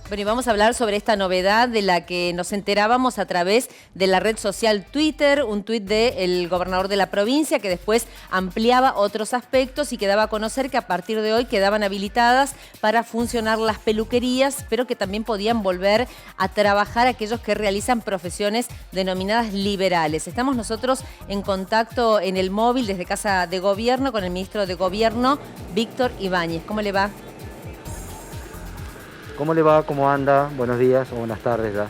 Bueno, y vamos a hablar sobre esta novedad de la que nos enterábamos a través de la red social Twitter, un tuit del gobernador de la provincia que después ampliaba otros aspectos y que daba a conocer que a partir de hoy quedaban habilitadas para funcionar las peluquerías, pero que también podían volver a trabajar aquellos que realizan profesiones denominadas liberales. Estamos nosotros en contacto en el móvil desde Casa de Gobierno con el ministro de Gobierno, Víctor Ibáñez. ¿Cómo le va? ¿Cómo le va? ¿Cómo anda? Buenos días o buenas tardes ya.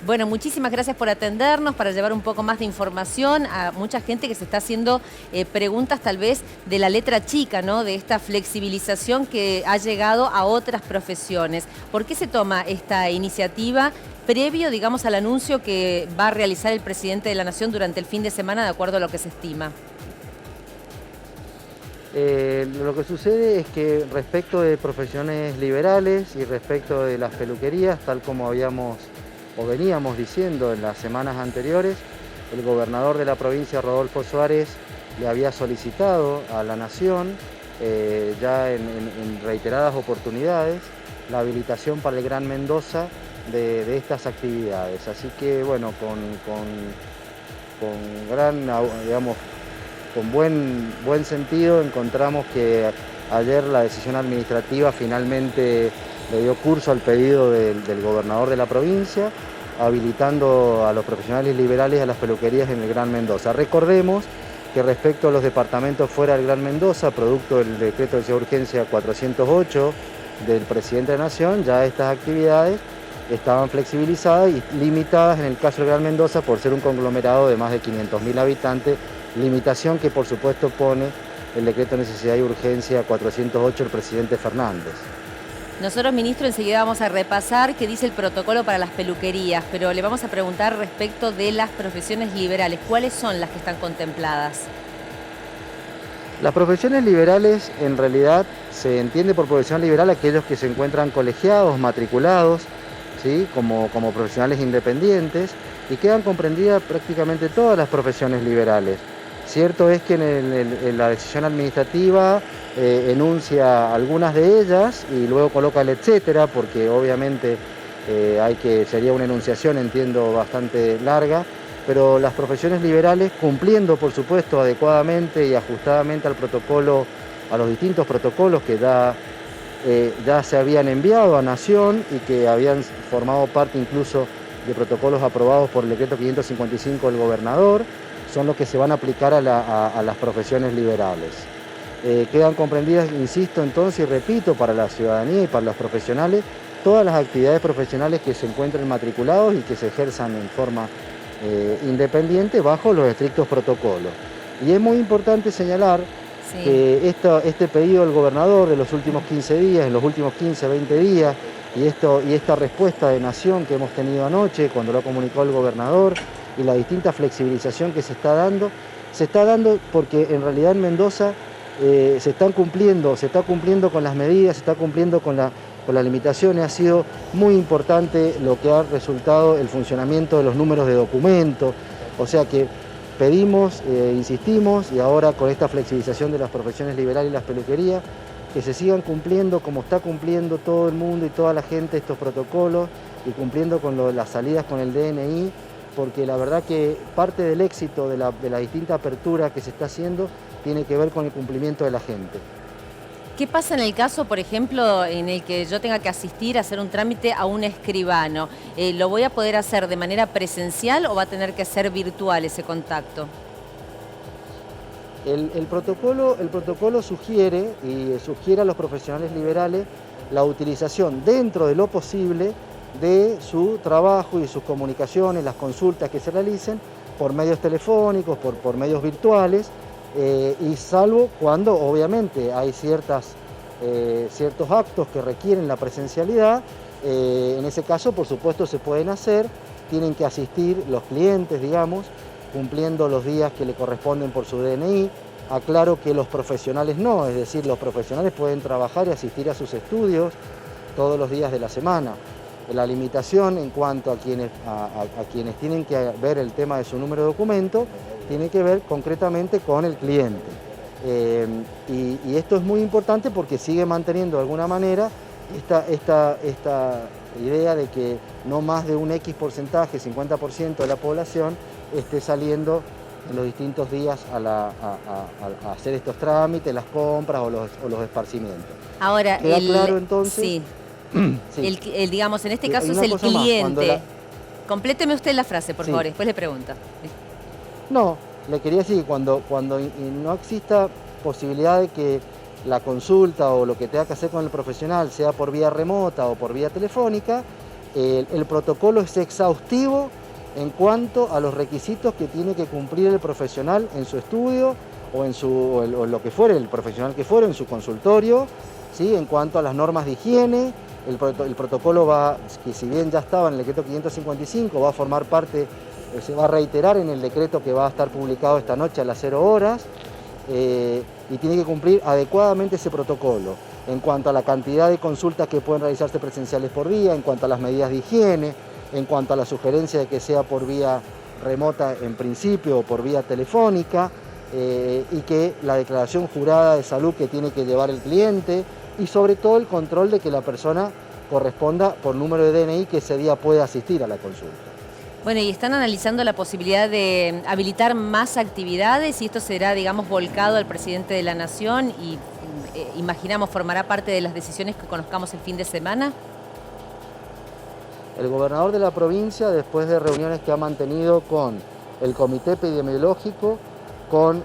Bueno, muchísimas gracias por atendernos, para llevar un poco más de información a mucha gente que se está haciendo preguntas tal vez de la letra chica, ¿no? De esta flexibilización que ha llegado a otras profesiones. ¿Por qué se toma esta iniciativa previo, digamos, al anuncio que va a realizar el presidente de la Nación durante el fin de semana, de acuerdo a lo que se estima? Lo que sucede es que respecto de profesiones liberales y respecto de las peluquerías, tal como veníamos diciendo en las semanas anteriores, el gobernador de la provincia, Rodolfo Suárez, le había solicitado a la Nación, ya en reiteradas oportunidades, la habilitación para el Gran Mendoza de estas actividades. Así que, bueno, con buen sentido encontramos que ayer la decisión administrativa finalmente le dio curso al pedido del gobernador de la provincia, habilitando a los profesionales liberales a las peluquerías en el Gran Mendoza. Recordemos que respecto a los departamentos fuera del Gran Mendoza, producto del decreto de urgencia 408 del presidente de la Nación, ya estas actividades estaban flexibilizadas y limitadas en el caso del Gran Mendoza por ser un conglomerado de más de 500.000 habitantes, limitación que por supuesto pone el decreto de necesidad y urgencia 408 del presidente Fernández. Nosotros, ministro, enseguida vamos a repasar qué dice el protocolo para las peluquerías, pero le vamos a preguntar respecto de las profesiones liberales. ¿Cuáles son las que están contempladas? Las profesiones liberales, en realidad, se entiende por profesión liberal aquellos que se encuentran colegiados, matriculados, ¿sí? como profesionales independientes, y quedan comprendidas prácticamente todas las profesiones liberales. Cierto es que en la decisión administrativa enuncia algunas de ellas y luego coloca el etcétera, porque obviamente sería una enunciación, entiendo, bastante larga, pero las profesiones liberales, cumpliendo por supuesto adecuadamente y ajustadamente al protocolo, a los distintos protocolos que ya se habían enviado a Nación y que habían formado parte incluso de protocolos aprobados por el decreto 555 del gobernador, son los que se van a aplicar a las profesiones liberales. Quedan comprendidas, insisto entonces y repito, para la ciudadanía y para los profesionales, todas las actividades profesionales que se encuentren matriculados y que se ejerzan en forma independiente bajo los estrictos protocolos. Y es muy importante señalar que este pedido del gobernador de los últimos 15 días, en los últimos 15, 20 días, y esta respuesta de Nación que hemos tenido anoche cuando lo comunicó el gobernador y la distinta flexibilización que se está dando porque en realidad en Mendoza se está cumpliendo con las medidas, se está cumpliendo con las limitaciones. Ha sido muy importante lo que ha resultado el funcionamiento de los números de documentos, o sea que pedimos, insistimos, y ahora con esta flexibilización de las profesiones liberales y las peluquerías, que se sigan cumpliendo como está cumpliendo todo el mundo y toda la gente estos protocolos y cumpliendo con las salidas con el DNI, porque la verdad que parte del éxito de la distinta apertura que se está haciendo tiene que ver con el cumplimiento de la gente. ¿Qué pasa en el caso, por ejemplo, en el que yo tenga que asistir a hacer un trámite a un escribano? ¿Lo voy a poder hacer de manera presencial o va a tener que ser virtual ese contacto? El protocolo sugiere a los profesionales liberales la utilización dentro de lo posible de su trabajo y sus comunicaciones, las consultas que se realicen por medios telefónicos, por medios virtuales, y salvo cuando obviamente hay ciertos actos que requieren la presencialidad, en ese caso por supuesto se pueden hacer, tienen que asistir los clientes, digamos, cumpliendo los días que le corresponden por su DNI. Aclaro que los profesionales no, es decir, los profesionales pueden trabajar y asistir a sus estudios todos los días de la semana. La limitación en cuanto a quienes tienen que ver el tema de su número de documento tiene que ver concretamente con el cliente. Y esto es muy importante porque sigue manteniendo de alguna manera esta idea de que no más de un X porcentaje, 50% de la población, esté saliendo en los distintos días a hacer estos trámites, las compras o los esparcimientos. Ahora, ¿Queda claro entonces? Sí. Sí. Digamos, en este caso Hay es una el cosa más, cliente. Compléteme usted la frase, por Sí. favor, después le pregunto. No, le quería decir que cuando no exista posibilidad de que la consulta o lo que tenga que hacer con el profesional sea por vía remota o por vía telefónica, el protocolo es exhaustivo en cuanto a los requisitos que tiene que cumplir el profesional en su estudio o en lo que fuere, el profesional que fuere, en su consultorio, ¿sí? En cuanto a las normas de higiene. El protocolo va, que si bien ya estaba en el decreto 555, va a formar parte, se va a reiterar en el decreto que va a estar publicado esta noche a las 0 horas, y tiene que cumplir adecuadamente ese protocolo en cuanto a la cantidad de consultas que pueden realizarse presenciales por día, en cuanto a las medidas de higiene, en cuanto a la sugerencia de que sea por vía remota en principio o por vía telefónica, y que la declaración jurada de salud que tiene que llevar el cliente, y sobre todo el control de que la persona corresponda por número de DNI que ese día puede asistir a la consulta. Bueno, y están analizando la posibilidad de habilitar más actividades y esto será, digamos, volcado al presidente de la Nación y imaginamos formará parte de las decisiones que conozcamos el fin de semana. El gobernador de la provincia, después de reuniones que ha mantenido con el comité epidemiológico, con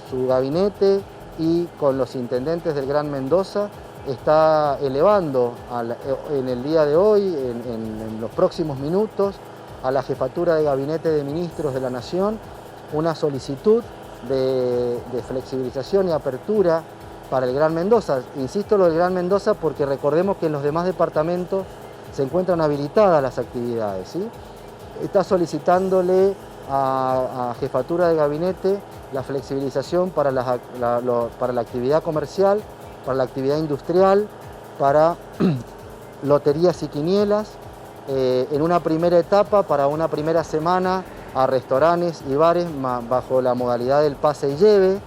su gabinete y con los intendentes del Gran Mendoza, está elevando en el día de hoy, en los próximos minutos, a la Jefatura de Gabinete de Ministros de la Nación una solicitud de flexibilización y apertura para el Gran Mendoza. Insisto lo del Gran Mendoza porque recordemos que en los demás departamentos se encuentran habilitadas las actividades, ¿sí? Está solicitándole a Jefatura de Gabinete la flexibilización para la actividad comercial, para la actividad industrial, para loterías y quinielas, en una primera etapa, para una primera semana, a restaurantes y bares bajo la modalidad del pase y lleve,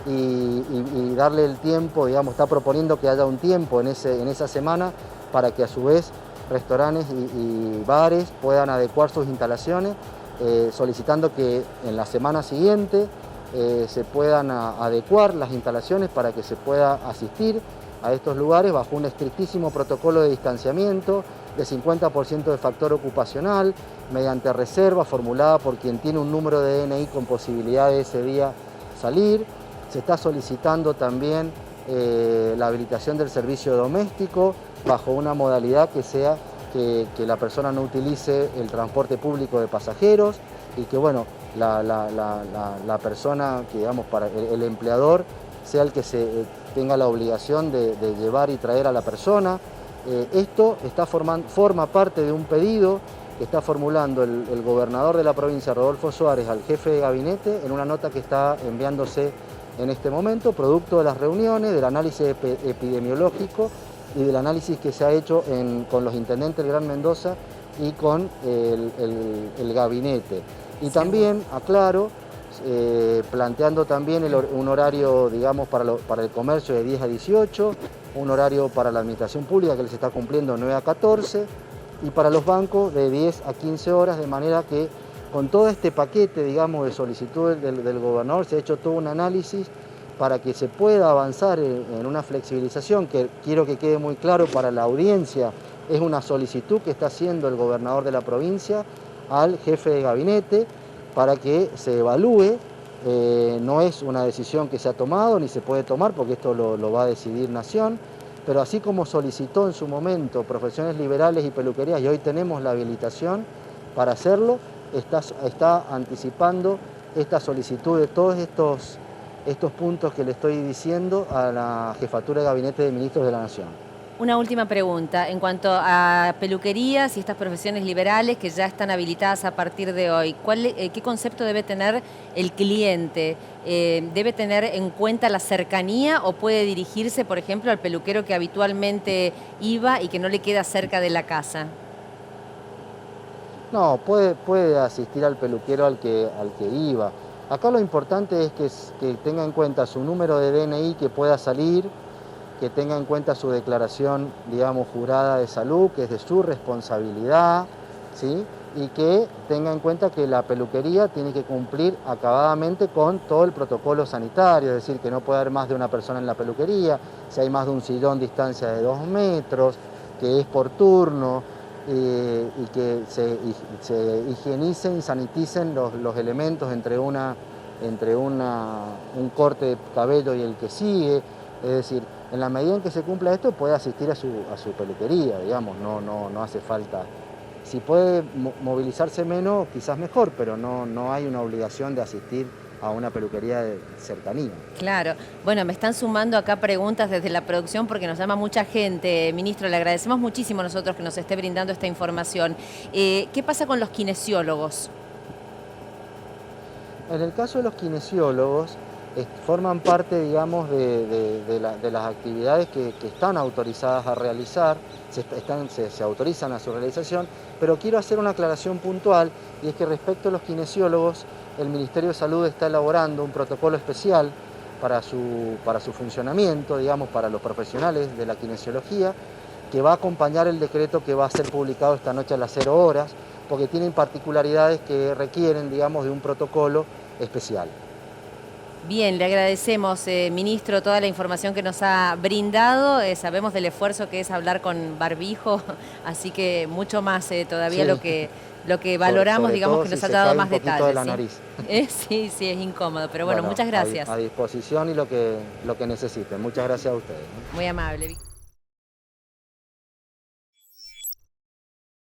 y darle el tiempo, digamos, está proponiendo que haya un tiempo en esa semana para que a su vez restaurantes y bares puedan adecuar sus instalaciones, solicitando que en la semana siguiente se puedan adecuar las instalaciones para que se pueda asistir a estos lugares bajo un estrictísimo protocolo de distanciamiento, de 50% de factor ocupacional, mediante reserva formulada por quien tiene un número de DNI con posibilidad de ese día salir. Se está solicitando también la habilitación del servicio doméstico bajo una modalidad que sea que la persona no utilice el transporte público de pasajeros y que, bueno, la persona, que, digamos, para el empleador sea el que tenga la obligación de llevar y traer a la persona. Esto forma parte de un pedido que está formulando el gobernador de la provincia, Rodolfo Suárez, al jefe de gabinete, en una nota que está enviándose en este momento, producto de las reuniones, del análisis epidemiológico y del análisis que se ha hecho con los intendentes del Gran Mendoza y con el gabinete. Y también, aclaro, planteando también un horario, digamos, para el comercio de 10 a 18, un horario para la administración pública que les está cumpliendo 9 a 14, y para los bancos de 10 a 15 horas, de manera que con todo este paquete, digamos, de solicitudes del gobernador se ha hecho todo un análisis para que se pueda avanzar en una flexibilización que quiero que quede muy claro para la audiencia. Es una solicitud que está haciendo el gobernador de la provincia al jefe de gabinete para que se evalúe. No es una decisión que se ha tomado ni se puede tomar porque esto lo va a decidir Nación, pero así como solicitó en su momento profesiones liberales y peluquerías y hoy tenemos la habilitación para hacerlo, está anticipando esta solicitud de todos estos puntos que le estoy diciendo a la Jefatura de Gabinete de Ministros de la Nación. Una última pregunta. En cuanto a peluquerías y estas profesiones liberales que ya están habilitadas a partir de hoy, ¿qué concepto debe tener el cliente? ¿Debe tener en cuenta la cercanía o puede dirigirse, por ejemplo, al peluquero que habitualmente iba y que no le queda cerca de la casa? No, puede asistir al peluquero al que iba. Acá lo importante es que tenga en cuenta su número de DNI que pueda salir, que tenga en cuenta su declaración, digamos, jurada de salud, que es de su responsabilidad, ¿sí? Y que tenga en cuenta que la peluquería tiene que cumplir acabadamente con todo el protocolo sanitario, es decir, que no puede haber más de una persona en la peluquería, si hay más de un sillón, distancia de 2 metros, que es por turno, y que se higienicen y saniticen los elementos entre un corte de cabello y el que sigue, es decir, en la medida en que se cumpla esto puede asistir a su peluquería, digamos, no hace falta. Si puede movilizarse menos, quizás mejor, pero no hay una obligación de asistir a una peluquería de cercanía. Claro. Bueno, me están sumando acá preguntas desde la producción porque nos llama mucha gente. Ministro, le agradecemos muchísimo a nosotros que nos esté brindando esta información. ¿Qué pasa con los kinesiólogos? En el caso de los kinesiólogos, forman parte, digamos, de las actividades que están autorizadas a realizar, se autorizan a su realización, pero quiero hacer una aclaración puntual, y es que respecto a los kinesiólogos, el Ministerio de Salud está elaborando un protocolo especial para su funcionamiento, digamos, para los profesionales de la kinesiología, que va a acompañar el decreto que va a ser publicado esta noche a las 0 horas, porque tienen particularidades que requieren, digamos, de un protocolo especial. Bien, le agradecemos, ministro, toda la información que nos ha brindado. Sabemos del esfuerzo que es hablar con barbijo, así que mucho más todavía Sí. lo que valoramos, sobre digamos, todo que nos si ha se dado cae más un poquito detalles. de la ¿sí? nariz. Sí, sí, es incómodo, pero bueno, muchas gracias. A disposición y lo que necesiten. Muchas gracias a ustedes. Muy amable.